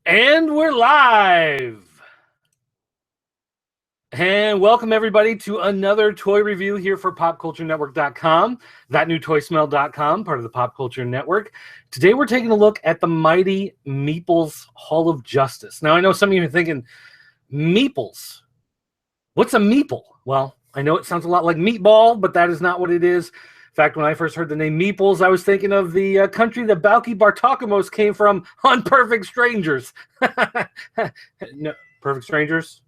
And we're live. And welcome everybody to another toy review here for PopCultureNetwork.com, ThatNewToySmell.com, part of the Pop Culture Network. Today we're taking a look at the mighty Meeples Hall of Justice. Now I know some of you are thinking, Meeples? What's a meeple? Well, I know it sounds a lot like meatball, but that is not what it is. In fact, when I first heard the name Meeples, I was thinking of the country that Balky Bartakamos came from on Perfect Strangers. No, Perfect Strangers?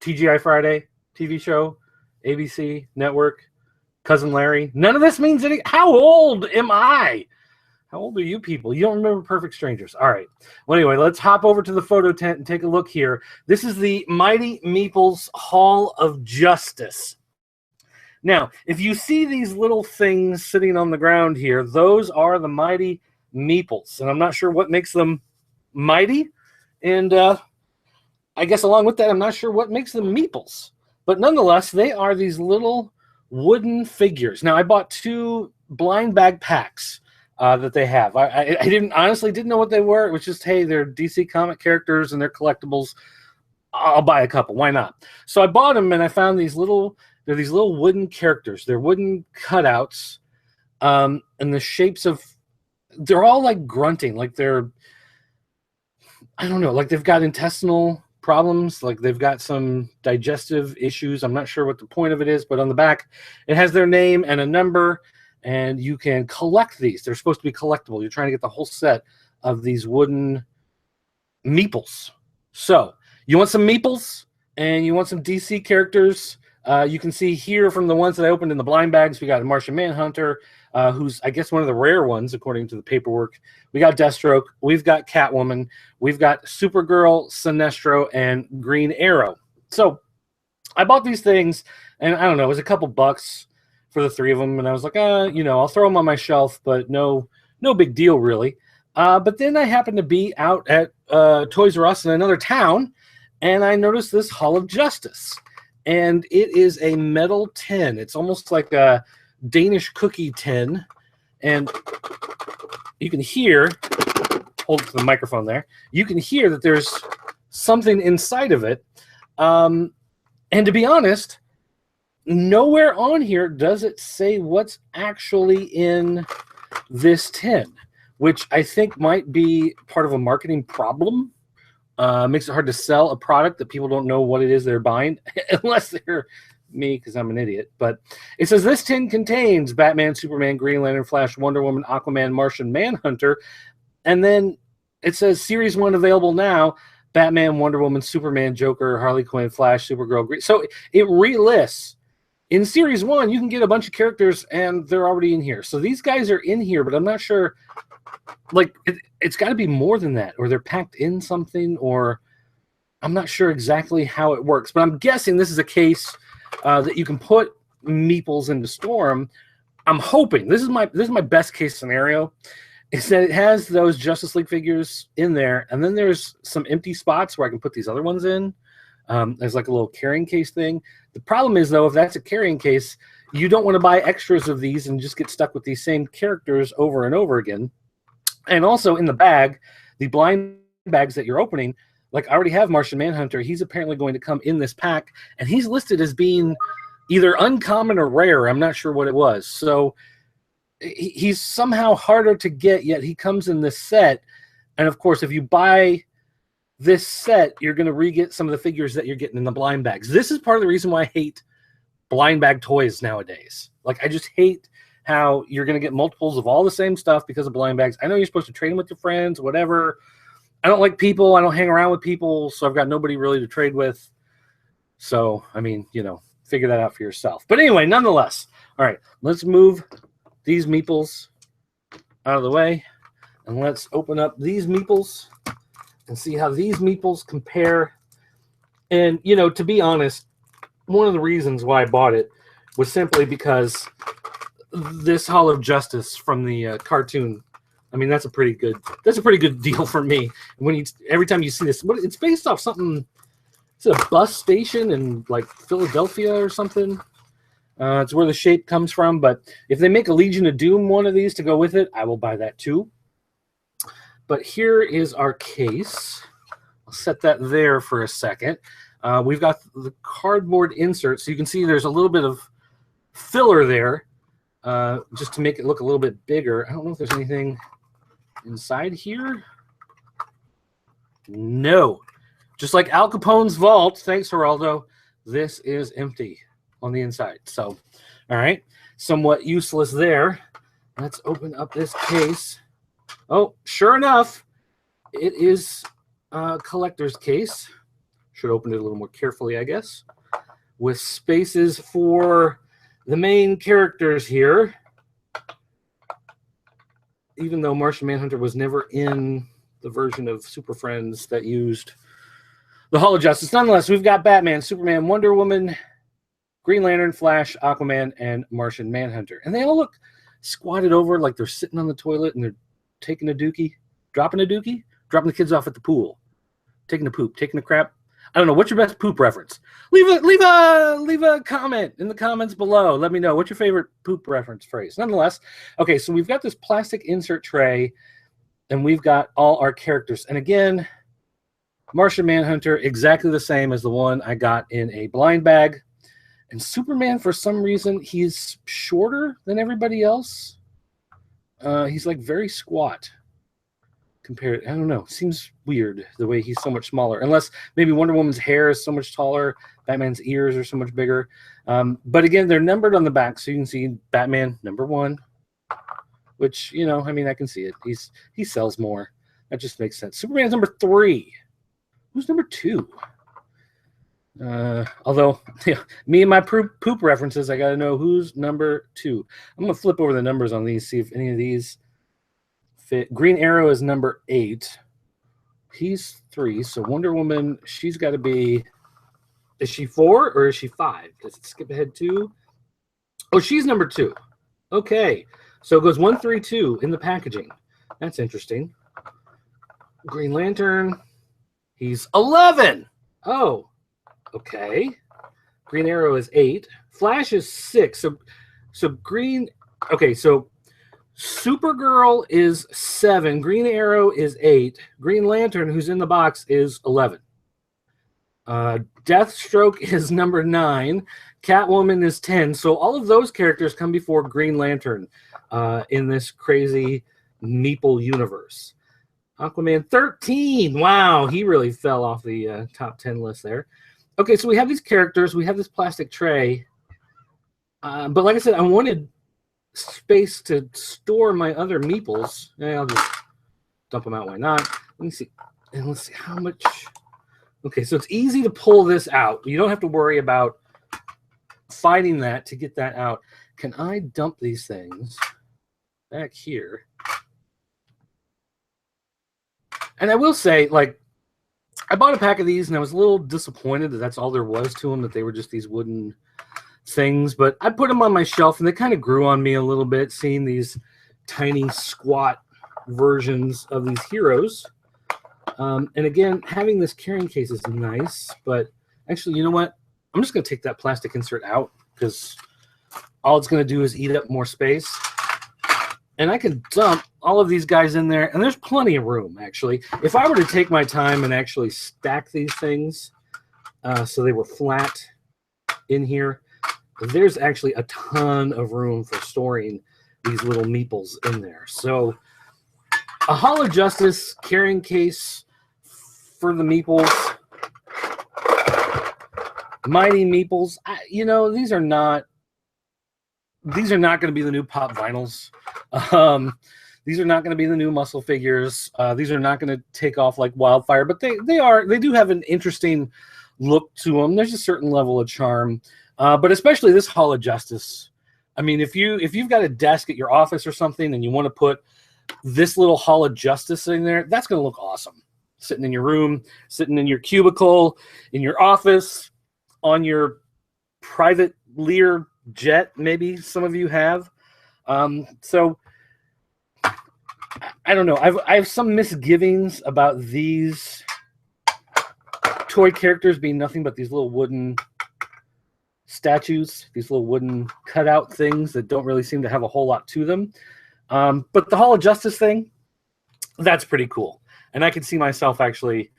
TGI Friday, TV show, ABC, Network, Cousin Larry. None of this means anything. How old am I? How old are you people? You don't remember Perfect Strangers. All right. Well, anyway, let's hop over to the photo tent and take a look here. This is the mighty Meeples Hall of Justice. Now, if you see these little things sitting on the ground here, those are the mighty Meeples. And I'm not sure what makes them mighty. And I guess along with that, I'm not sure what makes them Meeples. But nonetheless, they are these little wooden figures. Now, I bought 2 blind bag packs that they have. I honestly didn't know what they were. It was just, hey, they're DC comic characters and they're collectibles. I'll buy a couple. Why not? So I bought them and I found these little wooden characters. They're wooden cutouts and the shapes of, they're all like grunting, like they're, I don't know, like they've got intestinal problems, like they've got some digestive issues. I'm not sure what the point of it is, but on the back it has their name and a number, and you can collect these. They're supposed to be collectible. You're trying to get the whole set of these wooden Meeples. So you want some Meeples and you want some DC characters. You can see here from the ones that I opened in the blind bags, we got a Martian Manhunter, who's, I guess, one of the rare ones, according to the paperwork. We got Deathstroke. We've got Catwoman. We've got Supergirl, Sinestro, and Green Arrow. So I bought these things, and I don't know, it was a couple bucks for the 3 of them, and I was like, I'll throw them on my shelf, but no big deal, really. But then I happened to be out at Toys R Us in another town, and I noticed this Hall of Justice. And it is a metal tin. It's almost like a Danish cookie tin. And you can hear, hold it to the microphone there, you can hear that there's something inside of it. And to be honest, nowhere on here does it say what's actually in this tin, which I think might be part of a marketing problem. Makes it hard to sell a product that people don't know what it is they're buying, unless they're me, because I'm an idiot. But it says this tin contains Batman, Superman, Green Lantern, Flash, Wonder Woman, Aquaman, Martian Manhunter, and then it says Series 1 available now, Batman, Wonder Woman, Superman, Joker, Harley Quinn, Flash, Supergirl, Green. So it relists. In Series 1, you can get a bunch of characters, and they're already in here. So these guys are in here, but I'm not sure. Like, it's got to be more than that, or they're packed in something, or I'm not sure exactly how it works. But I'm guessing this is a case that you can put Meeples into Storm. I'm hoping this is my best case scenario, is that it has those Justice League figures in there, and then there's some empty spots where I can put these other ones in. There's like a little carrying case thing. The problem is, though, if that's a carrying case, you don't want to buy extras of these and just get stuck with these same characters over and over again. And also in the bag, the blind bags that you're opening, like I already have Martian Manhunter. He's apparently going to come in this pack, and he's listed as being either uncommon or rare. I'm not sure what it was. So he's somehow harder to get, yet he comes in this set. And of course, if you buy this set, you're going to re-get some of the figures that you're getting in the blind bags. This is part of the reason why I hate blind bag toys nowadays. Like, I just hate how you're going to get multiples of all the same stuff because of blind bags. I know you're supposed to trade them with your friends, whatever. I don't like people. I don't hang around with people, so I've got nobody really to trade with. So, I mean, figure that out for yourself. But anyway, nonetheless, all right, let's move these Meeples out of the way, and let's open up these Meeples and see how these Meeples compare. And, to be honest, one of the reasons why I bought it was simply because this Hall of Justice from the cartoon, I mean, that's a pretty good deal for me. When every time you see this, it's based off something. It's a bus station in like Philadelphia or something. It's where the shape comes from. But if they make a Legion of Doom one of these to go with it, I will buy that too. But here is our case. set that there for a second. We've got the cardboard insert, so you can see there's a little bit of filler there just to make it look a little bit bigger. I don't know if there's anything inside here. No. Just like Al Capone's vault, thanks, Geraldo, this is empty on the inside. So, all right, somewhat useless there. Let's open up this case. Oh, sure enough, it is a collector's case. Should open it a little more carefully, I guess, with spaces for the main characters here. Even though Martian Manhunter was never in the version of Super Friends that used the Hall of Justice. Nonetheless, we've got Batman, Superman, Wonder Woman, Green Lantern, Flash, Aquaman, and Martian Manhunter. And they all look squatted over like they're sitting on the toilet and they're taking a dookie, dropping the kids off at the pool, taking a poop, taking a crap. I don't know. What's your best poop reference? Leave a comment in the comments below. Let me know. What's your favorite poop reference phrase? Nonetheless, okay, so we've got this plastic insert tray, and we've got all our characters. And again, Martian Manhunter, exactly the same as the one I got in a blind bag. And Superman, for some reason, he's shorter than everybody else. He's like very squat. Compared, I don't know, seems weird the way he's so much smaller, unless maybe Wonder Woman's hair is so much taller, Batman's ears are so much bigger. But again, they're numbered on the back, so you can see Batman #1, which, you know, I mean, I can see it. He sells more. That just makes sense. Superman's #3. Who's #2? Although, yeah, me and my poop references, I got to know who's #2. I'm going to flip over the numbers on these, see if any of these fit. Green Arrow is #8. He's 3. So Wonder Woman, she's got to be, is she 4 or is she 5? Does it skip ahead 2? Oh, she's #2. Okay. So it goes 1, 3, 2 in the packaging. That's interesting. Green Lantern, he's 11. Oh, okay. Green Arrow is 8. Flash is 6. So Green, okay, so Supergirl is 7. Green Arrow is 8. Green Lantern, who's in the box, is 11. Deathstroke is #9. Catwoman is 10. So all of those characters come before Green Lantern in this crazy Meeple universe. Aquaman 13. Wow, he really fell off the top 10 list there. Okay, so we have these characters. We have this plastic tray. But like I said, I wanted space to store my other Meeples. I'll just dump them out. Why not? Let me see. And let's see how much. Okay, so it's easy to pull this out. You don't have to worry about fighting that to get that out. Can I dump these things back here? And I will say, like, I bought a pack of these and I was a little disappointed that that's all there was to them, that they were just these wooden things. But I put them on my shelf and they kind of grew on me a little bit, seeing these tiny squat versions of these heroes. And again, having this carrying case is nice, but actually, you know what? I'm just going to take that plastic insert out because all it's going to do is eat up more space. And I can dump all of these guys in there, and there's plenty of room, actually. If I were to take my time and actually stack these things so they were flat in here, there's actually a ton of room for storing these little Meeples in there. So a Hall of Justice carrying case for the Meeples. Mighty Meeples. You know, these are not going to be the new pop vinyls. These are not going to be the new muscle figures. These are not going to take off like wildfire, but they do have an interesting look to them. There's a certain level of charm, but especially this Hall of Justice. I mean, if you've got a desk at your office or something and you want to put this little Hall of Justice in there, that's going to look awesome. Sitting in your room, sitting in your cubicle, in your office, on your private Lear jet, maybe some of you have. So I don't know. I have some misgivings about these toy characters being nothing but these little wooden statues, these little wooden cutout things that don't really seem to have a whole lot to them. But the Hall of Justice thing, that's pretty cool. And I can see myself actually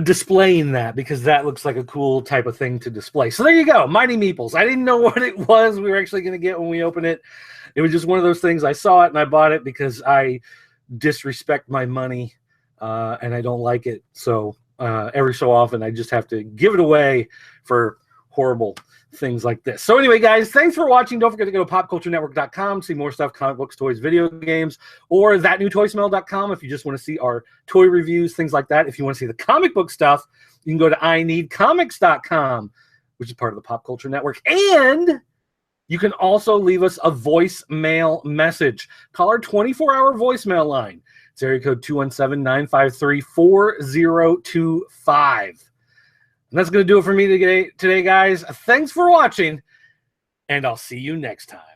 displaying that because that looks like a cool type of thing to display. So there you go, Mighty Meeples. I didn't know what it was we were actually going to get when we opened it. It was just one of those things. I saw it and I bought it because I disrespect my money and I don't like it. So every so often I just have to give it away for horrible things like this. So anyway, guys, thanks for watching. Don't forget to go to popculturenetwork.com, see more stuff, comic books, toys, video games, or thatnewtoysmell.com if you just want to see our toy reviews, things like that. If you want to see the comic book stuff, you can go to ineedcomics.com, which is part of the Pop Culture Network. And you can also leave us a voicemail message. Call our 24-hour voicemail line. It's area code 217-953-4025. And that's going to do it for me today, guys. Thanks for watching, and I'll see you next time.